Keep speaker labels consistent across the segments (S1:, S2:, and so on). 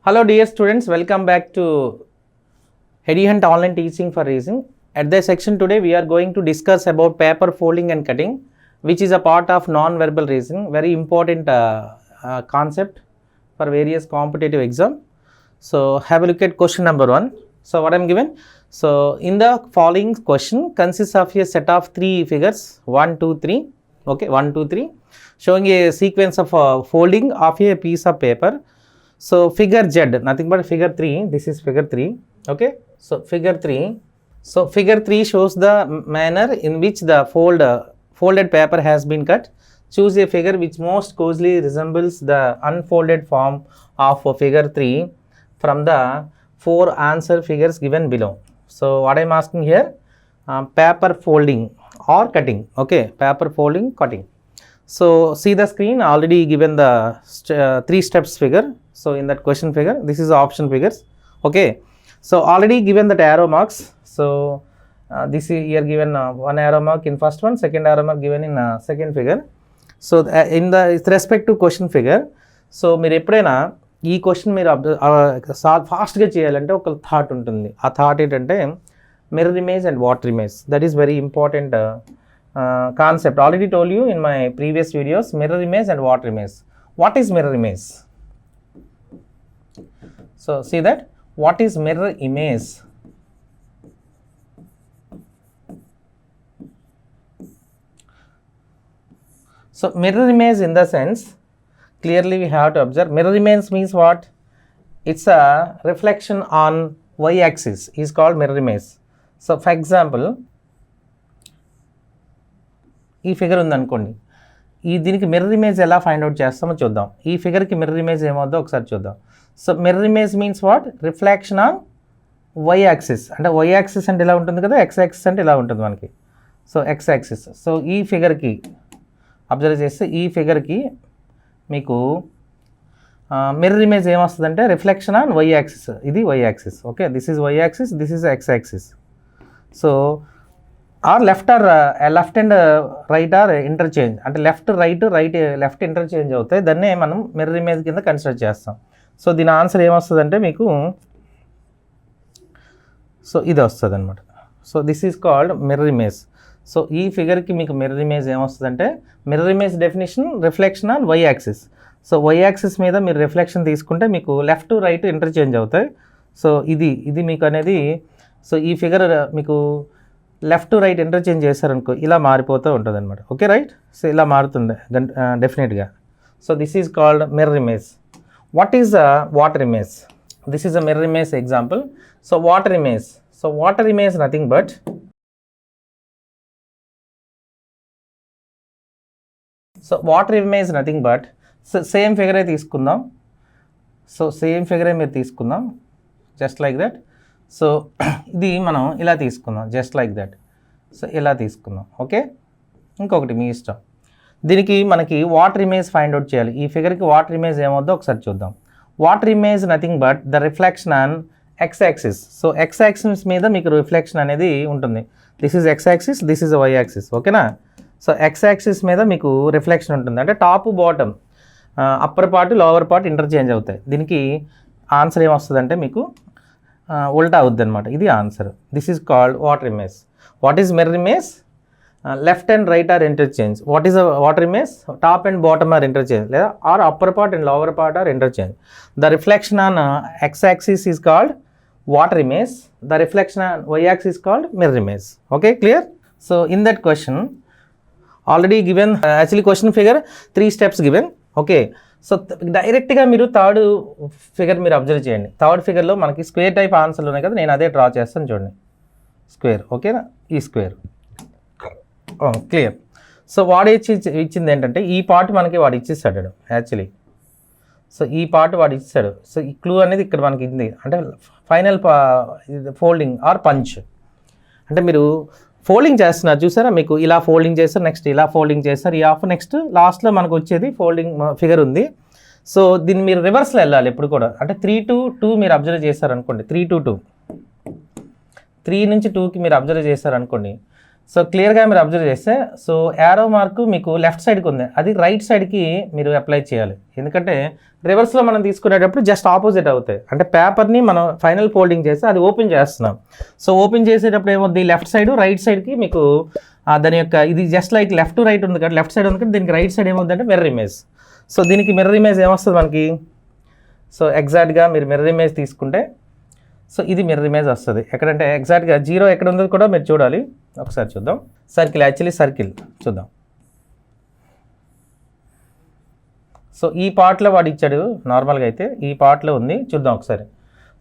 S1: Hello dear students, welcome back to HediHunt Online Teaching for Reasoning. At this section today we are going to discuss about paper folding and cutting, which is a part of non-verbal reasoning, very important concept for various competitive exam. So have a look at question number 1. So what I am given? So in the following question consists of a set of 3 figures 1, 2, 3. Okay, 1, 2, 3, showing a sequence of folding of a piece of paper. So figure Z, nothing but figure 3, this is figure 3, okay. So figure 3 shows the manner in which the folded paper has been cut. Choose a figure which most closely resembles the unfolded form of figure 3 from the 4 answer figures given below. So what I am asking here, paper folding or cutting, okay, paper folding, cutting. So see the screen, already given the 3 steps figure. So in that question figure, this is the option figures, okay. So already given that arrow marks. So this is here given one arrow mark in first one, second arrow mark given in second figure. So in the with respect to question figure, so మీరు ఎప్పుడైనా ఈ question మీరు ఫాస్ట్గా చేయాలంటే ఒక thought ఉంటుంది. ఆ thought ఏంటంటే mirror image and water image, that is very important concept. Already told you in my previous videos, mirror image and water image. What is mirror image? So see that, what is mirror image? So mirror image in the sense, clearly we have to observe, mirror image means what? It's a reflection on y-axis is called mirror image. So for example, ఈ figure ఉందనుకోండి, దీనికి mirror image ఎలా find out చేస్తామో చూద్దాం. ఈ ఫిగర్కి mirror image ఏమవుద్దో ఒకసారి చూద్దాం. So mirror image means what? Reflection on why axis. అంటే వై యాక్సిస్ అంటే ఇలా ఉంటుంది కదా, ఎక్స్ యాక్సిస్ అంటే ఇలా ఉంటుంది మనకి. So x axis. సో ఈ ఫిగర్కి అబ్జర్వ్ చేస్తే ఈ ఫిగర్కి మీకు మిర్రర్ ఇమేజ్ ఏమొస్తుందంటే రిఫ్లెక్షన్ ఆన్ వై యాక్సిస్. ఇది Y axis, okay. This is why axis, this is X axis. So are left and right are interchange, అంటే లెఫ్ట్ లెఫ్ట్ ఇంటర్చేంజ్ అవుతాయి. దాన్నే మనం మిర్రర్ ఇమేజ్ కింద కన్సిడర్ చేస్తాం. సో దీని answer ఏమొస్తుందంటే మీకు, సో ఇది వస్తుంది అనమాట. So this is called mirror image. So ఈ ఫిగర్కి మీకు మిర్రర్ ఇమేజ్ ఏమొస్తుందంటే, mirror image definition reflection on why axis. So why axis మీద మీరు రిఫ్లెక్షన్ తీసుకుంటే మీకు లెఫ్ట్ రైట్ ఇంటర్చేంజ్ అవుతాయి. సో ఇది మీకు అనేది, సో ఈ ఫిగర్ మీకు లెఫ్ట్ రైట్ ఇంటర్చేంజ్ చేశారనుకో ఇలా మారిపోతూ ఉంటుంది అనమాట, ఓకే రైట్. సో ఇలా మారుతుంది డెఫినెట్గా. So this is called mirror image. What is water image? This is a mirror image example. So water image, so water image nothing but, so water image nothing but, same ఫిగరే తీసుకుందాం. So same ఫిగరే మీరు తీసుకుందాం, just like that. So ఇది మనం ఇలా తీసుకుందాం, just like that. So ఇలా తీసుకుందాం, ఓకే. ఇంకొకటి మీ ఇష్టం. దీనికి మనకి వాటర్ ఇమేజ్ ఫైండ్ అవుట్ చేయాలి. ఈ ఫిగర్కి వాటర్ ఇమేజ్ ఏమవుద్దో ఒకసారి చూద్దాం. Water image nothing but the reflection on X axis. So x axis మీద మీకు రిఫ్లెక్షన్ అనేది ఉంటుంది. This is X axis, this is why axis, ఓకేనా. సో ఎక్స్ యాక్సిస్ మీద మీకు రిఫ్లెక్షన్ ఉంటుంది, అంటే top bottom upper part lower part interchange అవుతాయి. దీనికి ఆన్సర్ ఏమొస్తుందంటే మీకు ఉల్టా అవుద్ది అనమాట. ఇది answer. This is called water image. What is mirror image? Left and right are interchange. What is water image? Top and bottom are interchange, లేదా are upper part and lower part are interchange. The reflection on X axis is called water image. The reflection on why axis is called mirror image, okay, clear. So in that question already given, actually question figure 3 steps given, okay. So డైరెక్ట్గా మీరు third figure మీరు observe చేయండి. Third ఫిగర్లో మనకి square type ఆన్సర్లు ఉన్నాయి కదా, నేను అదే డ్రా చేస్తాను చూడండి. స్క్వేర్, ఓకేనా, ఈ స్క్వేర్, క్లియర్. సో వాడు ఇచ్చింది ఏంటంటే ఈ పార్ట్ మనకి వాడు ఇచ్చేస్తాడు యాక్చువల్లీ. సో ఈ పార్ట్ వాడు ఇచ్చాడు. సో ఈ క్లూ అనేది ఇక్కడ మనకి ఉంది, అంటే ఫైనల్ ఫోల్డింగ్ ఆర్ పంచ్. అంటే మీరు ఫోల్డింగ్ చేస్తున్నారు చూసారా, మీకు ఇలా ఫోల్డింగ్ చేస్తారు, నెక్స్ట్ ఇలా ఫోల్డింగ్ చేస్తారు, ఈ హాఫ్ నెక్స్ట్ లాస్ట్లో మనకు వచ్చేది ఫోల్డింగ్ ఫిగర్ ఉంది. సో దీన్ని మీరు రివర్స్లో వెళ్ళాలి ఎప్పుడు కూడా. అంటే 3 to 2 మీరు అబ్జర్వ్ చేశారనుకోండి, 3 to 2, 3 నుంచి 2కి మీరు అబ్జర్వ్ చేశారనుకోండి. సో క్లియర్గా మీరు అబ్జర్వ్ చేస్తే, సో యారో మార్కు మీకు లెఫ్ట్ సైడ్కి ఉంది, అది రైట్ సైడ్కి మీరు అప్లై చేయాలి. ఎందుకంటే రివర్స్లో మనం తీసుకునేటప్పుడు జస్ట్ ఆపోజిట్ అవుతాయి. అంటే పేపర్ని మనం ఫైనల్ ఫోల్డింగ్ చేస్తే అది ఓపెన్ చేస్తున్నాం. సో ఓపెన్ చేసేటప్పుడు ఏమవుతుంది, లెఫ్ట్ సైడ్ రైట్ సైడ్కి మీకు దాని యొక్క ఇది just like left to right ఉంది కదా, లెఫ్ట్ సైడ్ ఉంది కదా, దీనికి రైట్ సైడ్ ఏమవుతుంది అంటే మిర్రర్ ఇమేజ్. సో దీనికి మిర్రర్ ఇమేజ్ ఏమొస్తుంది మనకి, సో ఎగ్జాక్ట్గా మీరు మిర్రర్ ఇమేజ్ తీసుకుంటే, సో ఇది మిర్రర్ ఇమేజ్ వస్తుంది. ఎక్కడంటే ఎగ్జాక్ట్గా 0 ఎక్కడ ఉందో కూడా మీరు చూడాలి. ఒకసారి చూద్దాం. సర్కిల్, యాక్చువల్లీ సర్కిల్ చూద్దాం. సో ఈ పార్ట్లో వాడు ఇచ్చాడు నార్మల్గా, అయితే ఈ పార్ట్లో ఉంది చూద్దాం ఒకసారి.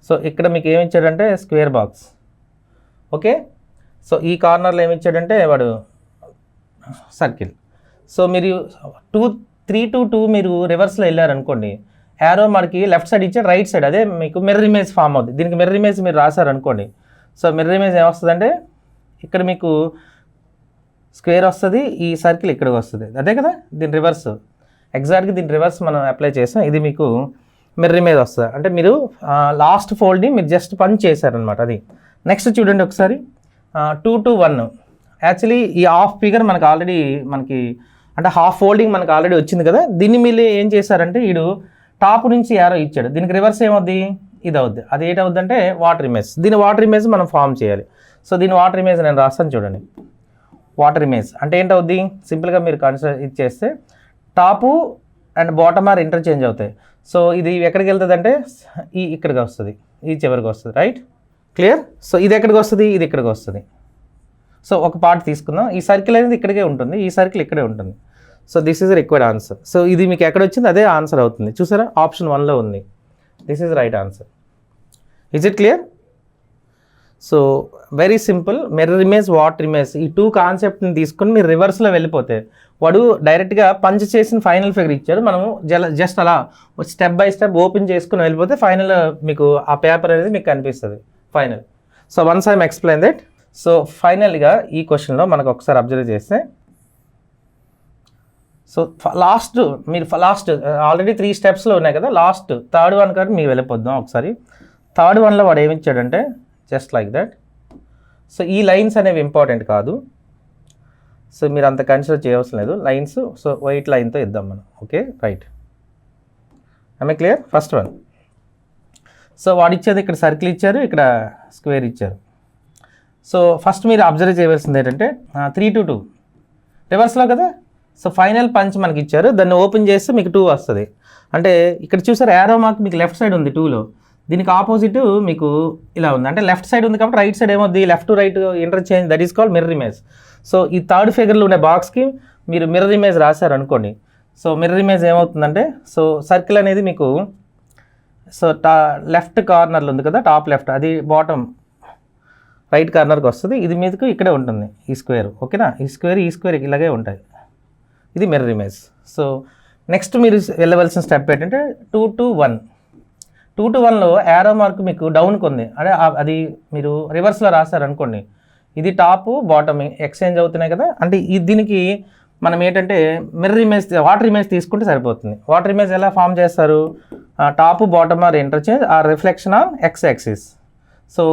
S1: సో ఇక్కడ మీకు ఏమి ఇచ్చాడంటే స్క్వేర్ బాక్స్. ఓకే, సో ఈ కార్నర్లో ఏమి ఇచ్చాడంటే వాడు సర్కిల్. సో మీరు 3 to 2 మీరు రివర్స్లో వెళ్ళారనుకోండి, యారో మనకి లెఫ్ట్ సైడ్ ఇచ్చాడు, రైట్ సైడ్ అదే మీకు మిర్రర్ ఇమేజ్ ఫామ్ అవుతుంది. దీనికి మిర్రర్ ఇమేజ్ మీరు రాశారనుకోండి, సో మిర్రర్ ఇమేజ్ ఏమొస్తుందంటే ఇక్కడ మీకు స్క్వేర్ వస్తుంది, ఈ సర్కిల్ ఇక్కడికి వస్తుంది, అదే కదా దీని రివర్స్. ఎగ్జాక్ట్గా దీని రివర్స్ మనం అప్లై చేసాం, ఇది మీకు మిర్రర్ ఇమేజ్ వస్తుంది. అంటే మీరు లాస్ట్ ఫోల్డ్ని మీరు జస్ట్ పంచ్ చేశారనమాట. అది నెక్స్ట్ చూడండి ఒకసారి 2 to 1. యాక్చువల్లీ ఈ హాఫ్ ఫిగర్ మనకు ఆల్రెడీ అంటే హాఫ్ ఫోల్డింగ్ మనకు ఆల్రెడీ వచ్చింది కదా. దీన్ని మీరు ఏం చేశారంటే వీడు టాప్ నుంచి యారో ఇచ్చాడు, దీనికి రివర్స్ ఏమవుద్ది, ఇది అవుద్ది. అది ఏంటవుద్ది అంటే వాటర్ ఇమేజ్. దీని వాటర్ ఇమేజ్ మనం ఫామ్ చేయాలి. సో దీని వాటర్ ఇమేజ్ నేను రాస్తాను చూడండి. వాటర్ ఇమేజ్ అంటే ఏంటవుద్ది, సింపుల్గా మీరు కన్సిడర్ ఇచ్చేస్తే top and bottom are interchange అవుతాయి. సో ఇది ఎక్కడికి వెళ్తుంది అంటే ఇక్కడికి వస్తుంది, ఈ చివరికి వస్తుంది, రైట్, క్లియర్. సో ఇది ఎక్కడికి వస్తుంది, ఇది ఇక్కడికి వస్తుంది. సో ఒక పార్ట్ తీసుకుందాం, ఈ సర్కిల్ అనేది ఇక్కడికే ఉంటుంది, ఈ సర్కిల్ ఇక్కడే ఉంటుంది. So this is required answer. So ఇది మీకు ఎక్కడ వచ్చింది అదే ఆన్సర్ అవుతుంది. చూసారా, ఆప్షన్ 1లో ఉంది. This is right answer. Is it clear? So very simple. Mirror image, water image, ఈ 2 కాన్సెప్ట్ని తీసుకొని మీరు రివర్స్లో వెళ్ళిపోతే వాడు డైరెక్ట్గా పంచ్ చేసిన ఫైనల్ ఫిగర్ ఇచ్చాడు, మనము జస్ట్ అలా స్టెప్ బై స్టెప్ ఓపెన్ చేసుకుని వెళ్ళిపోతే ఫైనల్ మీకు ఆ పేపర్ అనేది మీకు కనిపిస్తుంది final. So once I'm explain that. So ఫైనల్గా ఈ క్వశ్చన్లో మనకు ఒకసారి అబ్జర్వ్ చేస్తే, సో మీరు లాస్ట్ ఆల్రెడీ 3 స్టెప్స్లో ఉన్నాయి కదా, లాస్ట్ థర్డ్ వన్ కాబట్టి మీరు వెళ్ళిపోద్దాం ఒకసారి. థర్డ్ వన్లో వాడు ఏమి ఇచ్చాడంటే జస్ట్ లైక్ దట్. సో ఈ లైన్స్ అనేవి ఇంపార్టెంట్ కాదు, సో మీరు అంత కన్సిడర్ చేయవలసిన లేదు లైన్స్. సో వైట్ లైన్తో ఇద్దాం మనం. Okay, right, I clear. First one, so వాడు ఇచ్చేది ఇక్కడ సర్కిల్ ఇచ్చారు, ఇక్కడ స్క్వేర్ ఇచ్చారు. సో ఫస్ట్ మీరు అబ్జర్వ్ చేయవలసింది ఏంటంటే 3 to 2 రివర్స్లో కదా. సో ఫైనల్ పంచ్ మనకి ఇచ్చారు, దాన్ని ఓపెన్ చేస్తే మీకు 2 వస్తుంది. అంటే ఇక్కడ చూసారు యారో మార్క్ మీకు లెఫ్ట్ సైడ్ ఉంది 2లో, దీనికి ఆపోజిట్ మీకు ఇలా ఉంది. అంటే లెఫ్ట్ సైడ్ ఉంది కాబట్టి రైట్ సైడ్ ఏమవుతుంది, left to right interchange, that is called mirror image. So ఈ థర్డ్ ఫిగర్లో ఉండే బాక్స్కి మీరు మిర్రర్ ఇమేజ్ రాశారు అనుకోండి. సో మిర్రర్ ఇమేజ్ ఏమవుతుందంటే, సో సర్కిల్ అనేది మీకు సో లెఫ్ట్ కార్నర్లో ఉంది కదా, టాప్ లెఫ్ట్, అది బాటమ్ రైట్ కార్నర్కి వస్తుంది. ఇది మీదకు ఇక్కడే ఉంటుంది ఈ స్క్వేర్. ఓకేనా, ఈ స్క్వేర్ ఇలాగే ఉంటాయి. ఇది మిర్రర్ ఇమేజ్. సో నెక్స్ట్ మీరు వెళ్ళవలసిన స్టెప్ ఏంటంటే 2 to 1. 2 to 1లో యారో మార్క్ మీకు డౌన్కి ఉంది, అంటే అది మీరు రివర్స్లో రాశారనుకోండి, ఇది టాప్ బాటమ్ ఎక్స్చేంజ్ అవుతున్నాయి కదా. అంటే దీనికి మనం ఏంటంటే మిర్రర్ ఇమేజ్, వాటర్ ఇమేజ్ తీసుకుంటే సరిపోతుంది. వాటర్ ఇమేజ్ ఎలా ఫామ్ చేస్తారు, top bottom are interchange or reflection on X axis. So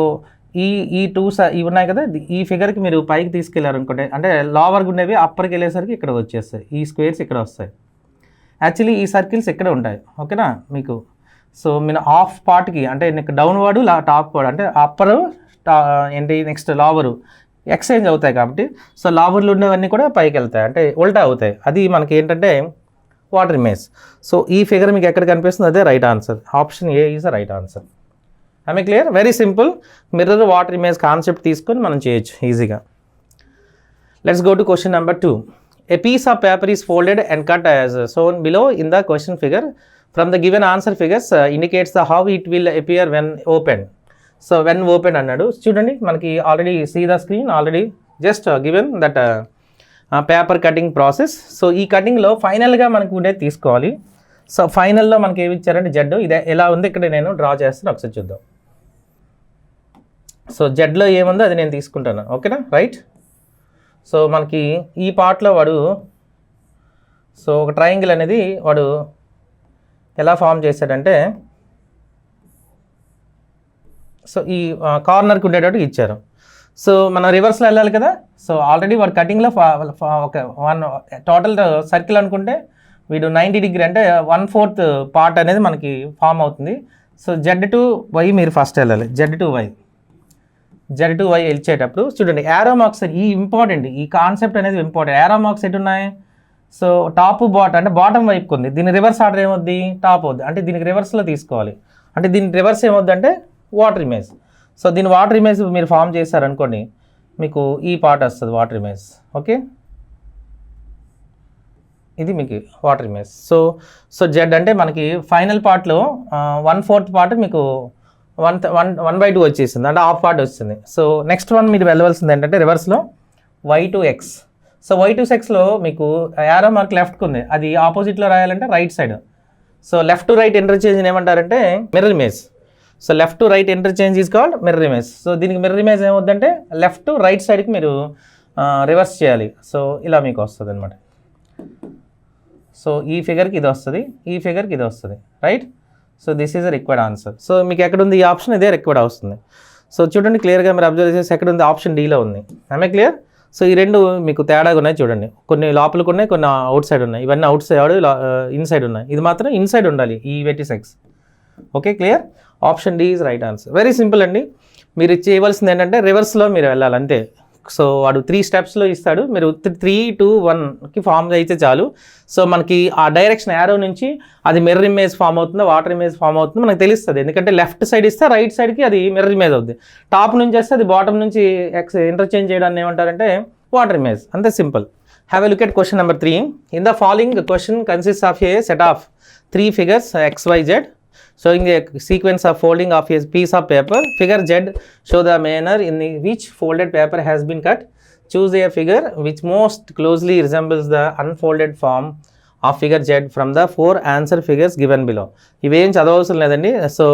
S1: ఈ 2 ఇవి ఉన్నాయి కదా, ఈ ఫిగర్కి మీరు పైకి తీసుకెళ్ళారనుకోండి, అంటే లోవర్గా ఉండేవి అప్పర్కి వెళ్ళేసరికి ఇక్కడ వచ్చేస్తాయి, ఈ స్క్వేర్స్ ఇక్కడ వస్తాయి. యాక్చువల్లీ ఈ సర్కిల్స్ ఇక్కడ ఉంటాయి. ఓకేనా మీకు. సో మీరు హాఫ్ పార్ట్కి అంటే డౌన్ వాడు టాప్ వాడు, అంటే అప్పరు ఏంటి నెక్స్ట్ లోవరు ఎక్స్చేంజ్ అవుతాయి కాబట్టి, సో లోవర్లు ఉండేవన్నీ కూడా పైకి వెళ్తాయి, అంటే ఉల్టా అవుతాయి. అది మనకి ఏంటంటే వాటర్ ఇమేజ్. సో ఈ ఫిగర్ మీకు ఎక్కడ కనిపిస్తుంది, అదే right answer. Option A is the right answer. I clear? Very simple. Mirror water image concept తీసుకొని మనం చేయొచ్చు ఈజీగా. Let's go to question number 2. A piece of paper is folded and cut as shown below in the question figure. From the given answer figures indicates the how it will appear when opened. So when opened అన్నాడు. చూడండి మనకి already see the screen, already just given that paper cutting process. So ఈ కటింగ్లో ఫైనల్గా మనకు ఉండేది తీసుకోవాలి. So ఫైనల్లో మనకి ఏమి ఇచ్చారంటే జెడ్, ఇది ఎలా ఉంది ఇక్కడ నేను డ్రా చేస్తాను, ఒకసారి చూద్దాం. సో జెడ్లో ఏముందో అది నేను తీసుకుంటాను, ఓకేనా, రైట్. సో మనకి ఈ పార్ట్లో వాడు సో ఒక ట్రయాంగిల్ అనేది వాడు ఎలా ఫామ్ చేశాడంటే, సో ఈ కార్నర్కి ఉండేటట్టు ఇచ్చారు. సో మనం రివర్స్లో వెళ్ళాలి కదా. సో ఆల్రెడీ వాడు కటింగ్లో ఒక టోటల్ సర్కిల్ అనుకుంటే వీడు 90 డిగ్రీ అంటే 1/4 పార్ట్ అనేది మనకి ఫామ్ అవుతుంది. సో Z2Y మీరు ఫస్ట్ వెళ్ళాలి. Z2Y వెళ్ళేటప్పుడు చూడండి యారో మార్క్స్, ఈ ఇంపార్టెంట్, ఈ కాన్సెప్ట్ అనేది ఇంపార్టెంట్. యారో మార్క్స్ ఎటు ఉన్నాయి? సో టాప్ బాటమ్ అంటే బాటమ్ వైపుకి ఉంది. దీని రివర్స్ ఆర్డర్ ఏమవుద్ది? టాప్ అవుద్ది. అంటే దీనికి రివర్స్లో తీసుకోవాలి. అంటే దీని రివర్స్ ఏమవుద్ది అంటే వాటర్ ఇమేజ్. సో దీని వాటర్ ఇమేజ్ మీరు ఫామ్ చేశారనుకోండి, మీకు ఈ పార్ట్ వస్తుంది వాటర్ ఇమేజ్. ఓకే, ఇది మీకు వాటర్ ఇమేజ్. సో జెడ్ అంటే మనకి ఫైనల్ పార్ట్లో 1/4 పార్ట్ మీకు 1/2 వచ్చేసింది, అంటే హాఫ్ పార్ట్ వస్తుంది. సో నెక్స్ట్ వన్ మీరు వెళ్ళవలసింది ఏంటంటే రివర్స్లో Y2X. సో Y2Xలో మీకు యారో మార్క్ లెఫ్ట్కి ఉంది, అది ఆపోజిట్లో రాయాలంటే right side. So left to right interchange ఏమంటారంటే mirror image. So left to right interchange is called mirror image. So దీనికి మిర్రర్ ఇమేజ్ ఏమవుద్దంటే లెఫ్ట్ టు రైట్ సైడ్కి మీరు రివర్స్ చేయాలి. సో ఇలా మీకు వస్తుంది అనమాట. సో ఈ ఫిగర్కి ఇది వస్తుంది, ఈ ఫిగర్కి ఇది వస్తుంది, right. So this is a required answer. So మీకు ఎక్కడుంది ఈ ఆప్షన్, ఇదే రిక్వైర్డ్ వస్తుంది. సో చూడండి క్లియర్గా మీరు అబ్జర్వ్ చేసేసి ఎక్కడ ఉంది, ఆప్షన్ డీలో ఉంది. ఆమె క్లియర్. సో ఈ రెండు మీకు తేడాగా ఉన్నాయి చూడండి, కొన్ని లోపలికి ఉన్నాయి, కొన్ని అవుట్ సైడ్ ఉన్నాయి. ఇవన్నీ అవుట్ సైడ్ ఇన్సైడ్ ఉన్నాయి, ఇది మాత్రం ఇన్సైడ్ ఉండాలి ఈ vertices. Okay, clear. Option D is right answer. Very simple అండి. మీరు చేయవలసింది ఏంటంటే రివర్స్లో మీరు వెళ్ళాలి అంతే. సో వాడు 3 స్టెప్స్లో ఇస్తాడు, మీరు 3, 2, 1కి ఫామ్ అయితే చాలు. సో మనకి ఆ డైరెక్షన్ యారో నుంచి అది మిర్రర్ ఇమేజ్ ఫామ్ అవుతుందో వాటర్ ఇమేజ్ ఫామ్ అవుతుందో మనకు తెలుస్తుంది. ఎందుకంటే లెఫ్ట్ సైడ్ ఇస్తే రైట్ సైడ్కి అది మిర్రర్ ఇమేజ్ అవుతుంది, టాప్ నుంచి వస్తే అది బాటమ్ నుంచి ఇంటర్చేంజ్ చేయడాన్ని ఏమంటారంటే వాటర్ ఇమేజ్. అంతే simple. Have a look at question number 3. In the following question consist of A set of 3 figures XYZ showing a sequence of folding of a piece of paper. Figure Z show the manner in which folded paper has been cut. Choose a figure which most closely resembles the unfolded form of figure Z from the 4 answer figures given below. ఇవేం చదవవసరం లేదండి. So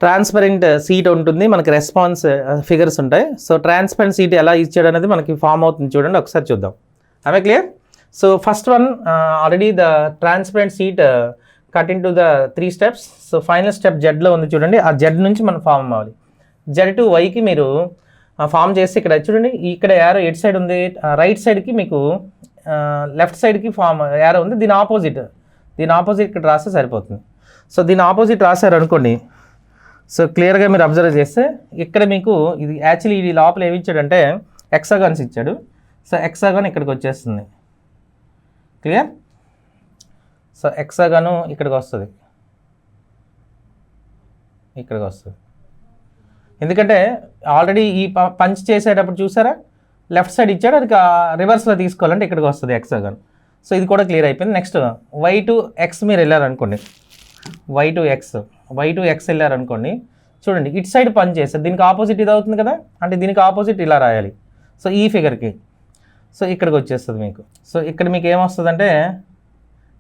S1: transparent sheet ఉంటుంది, మనకి response figures ఉంటాయి. So transparent sheet ఎలా ఇచ్చాడు అనేది మనకి form అవుతుంది చూడండి, ఒకసారి చూద్దాం. అవే clear. So first one already the transparent sheet cut into the 3 steps. So final step జెడ్లో ఉంది చూడండి, ఆ జెడ్ నుంచి మనం ఫామ్ అవ్వాలి. Z2Yకి మీరు ఫామ్ చేస్తే ఇక్కడ చూడండి, ఇక్కడ యారో ఎట్ సైడ్ ఉంది, రైట్ సైడ్కి మీకు లెఫ్ట్ సైడ్కి ఫామ్ యారో ఉంది, దీని ఆపోజిట్ ఇక్కడ రాస్తే సరిపోతుంది. సో దీని ఆపోజిట్ రాశారు అనుకోండి, సో క్లియర్గా మీరు అబ్జర్వ్ చేస్తే ఇక్కడ మీకు ఇది యాక్చువల్లీ ఇది లోపల ఏమి ఇచ్చాడంటే హెక్సాగాన్స్ ఇచ్చాడు. సో హెక్సాగాన్ ఇక్కడికి వచ్చేస్తుంది, క్లియర్. సో హెక్సాగాను ఇక్కడికి వస్తుంది, ఎందుకంటే ఆల్రెడీ ఈ పంచ్ చేసేటప్పుడు చూసారా లెఫ్ట్ సైడ్ ఇచ్చాడు, అది రివర్స్లో తీసుకోవాలంటే ఇక్కడికి వస్తుంది హెక్సాగాన్. సో ఇది కూడా క్లియర్ అయిపోయింది. నెక్స్ట్ Y2X మీరు వెళ్ళారనుకోండి, Y2X వెళ్ళారనుకోండి, చూడండి ఇటు సైడ్ పంచ్ చేస్తారు, దీనికి ఆపోజిట్ ఇది అవుతుంది కదా, అంటే దీనికి ఆపోజిట్ ఇలా రాయాలి. సో ఈ ఫిగర్కి సో ఇక్కడికి వచ్చేస్తుంది మీకు. సో ఇక్కడ మీకు ఏమొస్తుందంటే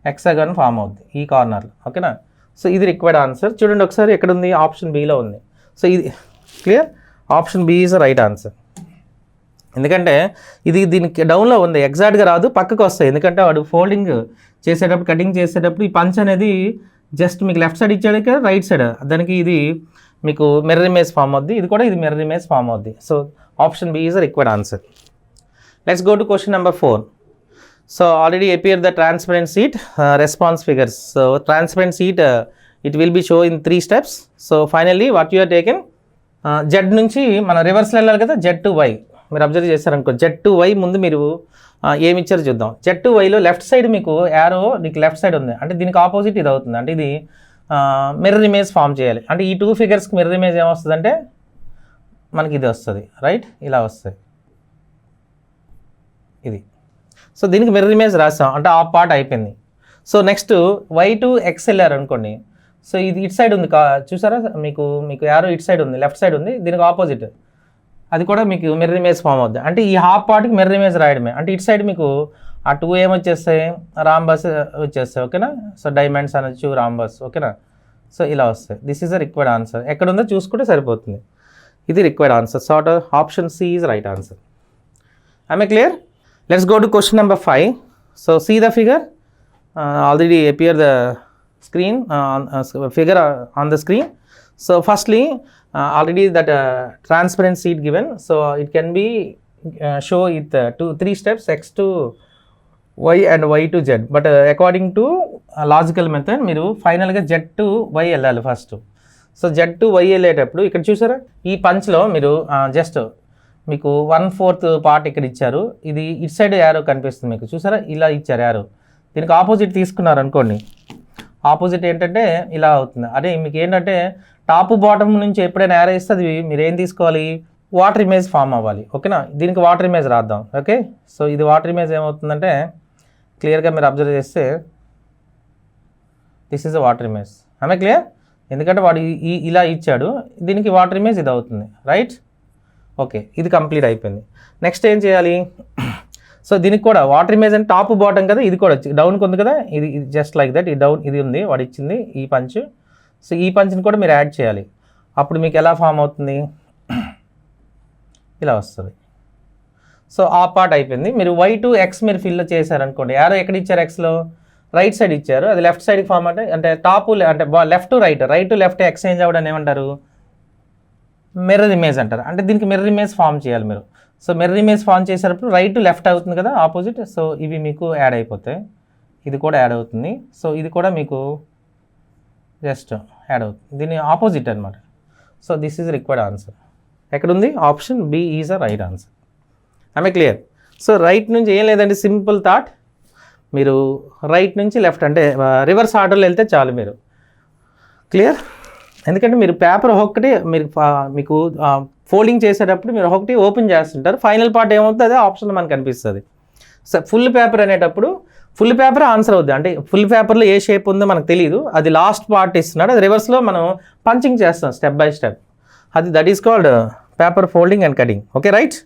S1: హెక్సాగాన్ ఫామ్ అవుద్ది ఈ కార్నర్లో, ఓకేనా. సో ఇది రిక్వైర్డ్ ఆన్సర్. చూడండి ఒకసారి ఎక్కడ ఉంది, ఆప్షన్ బిలో ఉంది. సో ఇది clear, option B is right answer. ఎందుకంటే ఇది దీనికి డౌన్లో ఉంది, ఎగ్జాక్ట్గా రాదు, పక్కకు వస్తాయి. ఎందుకంటే వాడు ఫోల్డింగ్ చేసేటప్పుడు కటింగ్ చేసేటప్పుడు ఈ పంచ్ అనేది జస్ట్ మీకు లెఫ్ట్ సైడ్ ఇచ్చాడు కదా, రైట్ సైడ్ దానికి ఇది మీకు మిర్రర్ ఇమేజ్ ఫామ్ అవుద్ది, ఇది కూడా ఇది మిర్రర్ ఇమేజ్ ఫామ్ అవుద్ది. So option B is required answer. Let's go to question number 4. So already appear the transparent sheet response figures. So transparent sheet it will be shown in 3 steps. So finally what you are taken, Z నుంచి మన రివర్స్లో వెళ్ళాలి కదా, Z2Y మీరు observe చేస్తారనుకో, Z2Y ముందు మీరు ఏమి ఇచ్చారో చూద్దాం. Z2Yలో లెఫ్ట్ సైడ్ మీకు యారో నీకు లెఫ్ట్ సైడ్ ఉంది, అంటే దీనికి ఆపోజిట్ ఇది అవుతుంది, అంటే ఇది మిర్రర్ ఇమేజ్ ఫామ్ చేయాలి. అంటే ఈ 2 figuresకి మిర్రర్ ఇమేజ్ ఏమొస్తుంది అంటే మనకి ఇది వస్తుంది, రైట్, ఇలా వస్తుంది ఇది. సో దీనికి మిర్రర్ ఇమేజ్ రాసాం, అంటే ఆ పార్ట్ అయిపోయింది. సో నెక్స్ట్ Y2X వెళ్ళారు అనుకోండి, సో ఇది ఇటు సైడ్ ఉంది చూసారా, మీకు యారో ఇటు సైడ్ ఉంది, లెఫ్ట్ సైడ్ ఉంది, దీనికి ఆపోజిట్ అది కూడా మీకు మిర్రర్ ఇమేజ్ ఫామ్ అవుద్ది. అంటే ఈ హాఫ్ పార్ట్కి మిర్రర్ ఇమేజ్ రాయడమే, అంటే ఇటు సైడ్ మీకు ఆ 2 ఏమొచ్చేస్తాయి, రాంబస్ వచ్చేస్తాయి. ఓకేనా? సో డైమండ్స్ అనొచ్చు, రాంబస్. ఓకేనా? సో ఇలా వస్తాయి. This is the required answer. ఎక్కడ ఉందో చూసుకుంటే సరిపోతుంది. ఇది required answer. So option C is right answer. Am I clear? Let's go to question number 5. So see the figure. Already appear the screen figure on the screen. So firstly, already that transparent sheet given. So it can be show it 3 steps, x to y and y to z. But according to logical method, మీరు ఫైనల్గా z to y వెళ్ళాలి first. So z to y వెళ్ళేటప్పుడు ఇక్కడ చూసారా, ఈ పంచ్లో మీరు just మీకు 1/4 part ఇక్కడ ఇచ్చారు. ఇది ఇటు సైడ్ యారో కనిపిస్తుంది మీకు, చూసారా? ఇలా ఇచ్చారు యారో. దీనికి ఆపోజిట్ తీసుకున్నారు అనుకోండి, ఆపోజిట్ ఏంటంటే ఇలా అవుతుంది. అదే మీకు ఏంటంటే టాప్ బాటమ్ నుంచి ఎప్పుడైనా యారో ఇస్తే అది మీరు ఏం తీసుకోవాలి, వాటర్ ఇమేజ్ ఫామ్ అవ్వాలి. ఓకేనా? దీనికి వాటర్ ఇమేజ్ రాద్దాం. ఓకే, సో ఇది వాటర్ ఇమేజ్ ఏమవుతుందంటే క్లియర్గా మీరు అబ్జర్వ్ చేస్తే this is a water image. ఆమె క్లియర్? ఎందుకంటే వాడు ఇలా ఇచ్చాడు, దీనికి వాటర్ ఇమేజ్ ఇది అవుతుంది. రైట్? ఓకే, ఇది కంప్లీట్ అయిపోయింది. నెక్స్ట్ ఏం చేయాలి? సో దీనికి కూడా వాటర్ ఇమేజ్ అంటే టాప్ బాటమ్ కదా, ఇది కూడా డౌన్కి ఉంది కదా, ఇది జస్ట్ లైక్ దట్. ఈ డౌన్ ఇది ఉంది, వాడు ఇచ్చింది ఈ పంచ్. సో ఈ పంచ్ని కూడా మీరు యాడ్ చేయాలి. అప్పుడు మీకు ఎలా ఫామ్ అవుతుంది, ఇలా వస్తుంది. సో ఆ పార్ట్ అయిపోయింది. మీరు వై టు ఎక్స్ మీరు ఫిల్ చేశారనుకోండి, యారో ఎక్కడ ఇచ్చారు, ఎక్స్లో రైట్ సైడ్ ఇచ్చారు, అది లెఫ్ట్ సైడ్కి ఫామ్ అంటే టాప్ అంటే left to right, right to left exchange అవ్వడం ఏమంటారు, మిర్రర్ ఇమేజ్ అంటారు. అంటే దీనికి మిర్రర్ ఇమేజ్ ఫామ్ చేయాలి మీరు. సో మిర్రర్ ఇమేజ్ ఫామ్ చేసేటప్పుడు రైట్ టు లెఫ్ట్ అవుతుంది కదా, ఆపోజిట్. సో ఇవి మీకు యాడ్ అయిపోతాయి, ఇది కూడా యాడ్ అవుతుంది. సో ఇది కూడా మీకు జస్ట్ యాడ్ అవుతుంది, దీని ఆపోజిట్ అనమాట. So this is required answer. ఎక్కడుంది? Option B is a right answer. ఆమె క్లియర్? సో రైట్ నుంచి ఏం లేదండి, సింపుల్ థాట్. మీరు రైట్ నుంచి లెఫ్ట్ అంటే రివర్స్ ఆర్డర్లో వెళ్తే చాలు మీరు. క్లియర్? ఎందుకంటే మీరు పేపర్ ఒక్కటి మీకు ఫోల్డింగ్ చేసేటప్పుడు మీరు ఒకటి ఓపెన్ చేస్తుంటారు, ఫైనల్ పార్ట్ ఏమవుతుంది అదే ఆప్షన్ మనకు కనిపిస్తుంది. సో ఫుల్ పేపర్ అనేటప్పుడు ఫుల్ పేపర్ ఆన్సర్ అవుద్ది. అంటే ఫుల్ పేపర్లో ఏ షేప్ ఉందో మనకు తెలియదు, అది లాస్ట్ పార్ట్ ఇస్తున్నాడు, అది రివర్స్లో మనం పంచింగ్ చేస్తాం స్టెప్ బై స్టెప్. అది that is called paper folding and cutting. Okay, right?